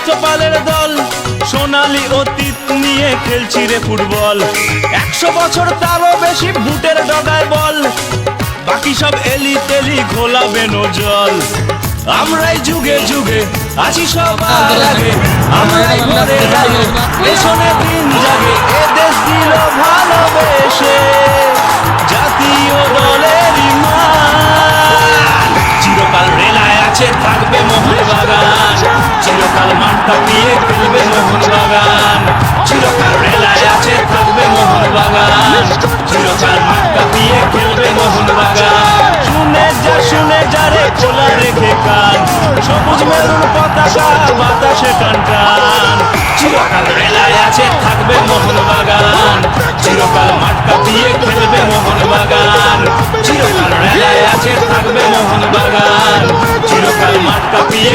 রাষ্ট্রপালের দল সোনালী অতীত নিয়ে খেলছি রে ফুটবল। 100 বছর তারও বেশি বুটের ডগায় বল, বাকি সব এলি তেলি ঘোলাবে জল। আমরাই যুগে যুগে আছি সবার আগে, আমরাই ঘরে ঘরে পেছনে দিন জাগে। এ দেশ দিল ভালোবেসে জাতীয় দলের মান, চিরকাল রেলায় আছে থাকবে মোহনবাগান, চিরকাল মাঠটা দিয়ে খেলবে মোহনবাগান, চিরকাল রেলায় আছে থাকবে মোহনবাগান, চিরকাল মাঠটা দিয়ে খেলবে মোহনবাগান। শুনে যা রে খোলা রেখে কান, সবুজ মেরুন পতাকা বাতাসে টান টান, চিরকাল রেলায় আছে থাকবে মোহনবাগান, চিরকাল মাঠটা দিয়ে খেলবে মোহনবাগান, চিরকাল রেলায় আছে থাকবে মোহনবাগান, চিরকাল মাঠটা দিয়ে